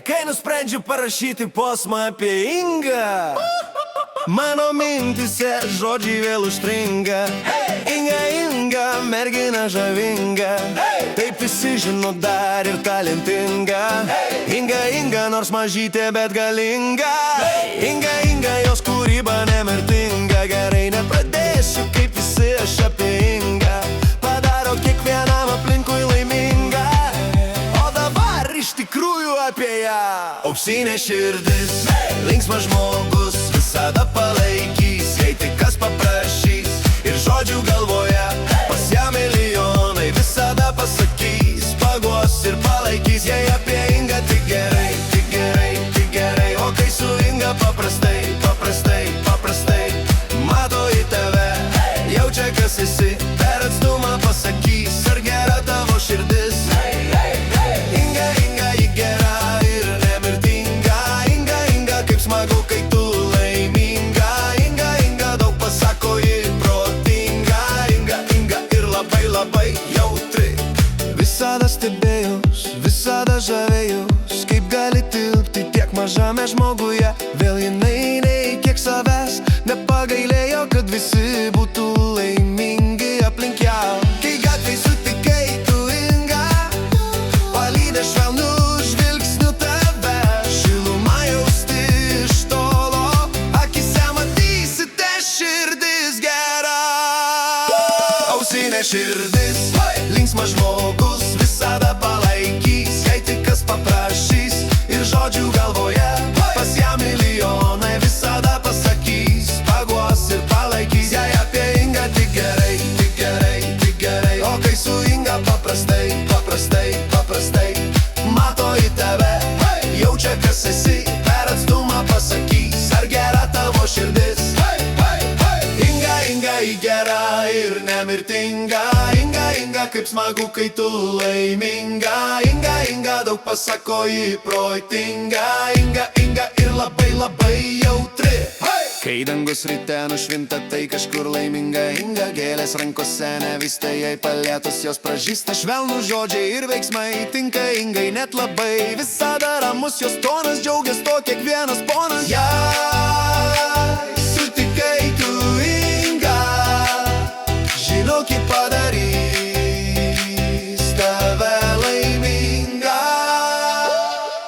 kai nusprendžiu parašyti posmą apie Ingą, mano mintise žodžiai vėl užstringa. Inga, Inga, mergina žavinga, taip visi žino dar ir talentinga. Inga, Inga, nors mažytė, bet galinga. Inga, Inga, jos kūryba nemirtinga. Gerai, nepradėsiu kaip visi aš apie Ingą, padaro kiekvienam aplinkui laimingą. O dabar iš tikrųjų apie ją. Auksinė širdis, linksmas žmogus, visada palaikys, jei tik kas paprašys. Ir žodžių galvoje, pas ją milijonai, visada pasakys, paguos ir palaikys. Jei apie Ingą tik gerai, tik gerai, tik gerai. O kai su Inga paprastai, paprastai, paprastai mato į tave, jaučia kas esi, per atstumą pasakys, ar gera tavo širdis. Inga, Inga, ji gera ir nemirtinga. Inga, Inga, kaip smagu, kai tu laiminga. Inga, Inga, daug pasako, ji protinga. Inga, Inga, ir labai, labai jautri. Visada stebėjus, visada žavėjus, kaip gali tilpti tiek mažame žmoguje. Vėl jinai nei kiek savęs nepagailėjo, kad visi būtų laimingi aplink ją. Kai gatvėj sutikai tu Ingą, palydė švelnų žvilgsniu tave, šilumą jausti iš tolo, akyse matysite širdis gera. Ausinė širdis, linksmas žmogus, visada palaikys, jei tik kas paprašys. Ir žodžių galvoje, pas ją milijonai, visada pasakys, paguos ir palaikys. Jei apie Ingą tik gerai, tik gerai, tik gerai. O kai su Inga paprastai, paprastai, paprastai mato į tave, jaučia kas esi, per atstumą pasakys, ar gera tavo širdis. Inga, Inga, ji gera ir nemirtinga. Inga, Inga, kaip smagu, kai tu laiminga. Inga, Inga, daug pasako, ji protinga. Inga, Inga, ir labai, labai jautri. Kai dangus ryte nušvinta, tai kažkur laiminga Inga. Gėlės rankose nevysta, jei palietos jos pražįsta. Švelnų žodžiai ir veiksmai tinka Ingai net labai. Visada ramus jos tonas, džiaugias to kiekvienas ponas. Jei sutikai tu Ingą, žinau, kaip padarys tave laimingą.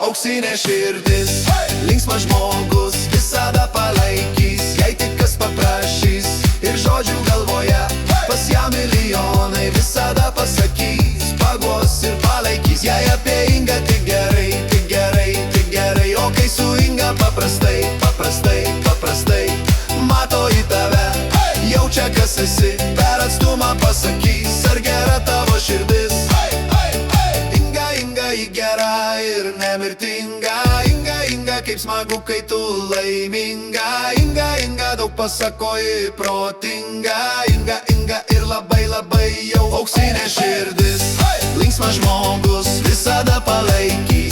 Auksinė širdis, linksmas žmogus, visada palaikys, jei tik kas paprašys. Ir žodžių galvoje, pas ją milijonai, visada pasakys, paguos ir palaikys. Jei apie Ingą tik gerai, tik gerai, tik gerai. O kai su Inga paprastai, paprastai, paprastai mato į tave, jaučia kas esi, per atstumą pasakys, ar gera tavo širdis. Inga, Inga, ji gera ir nemirtinga. Inga, Inga, kaip smagu, kai tu laiminga. Inga, Inga, daug pasako, ji protinga. Inga, Inga, ir labai, labai jau auksinė širdis, linksmas žmogus, visada palaikys.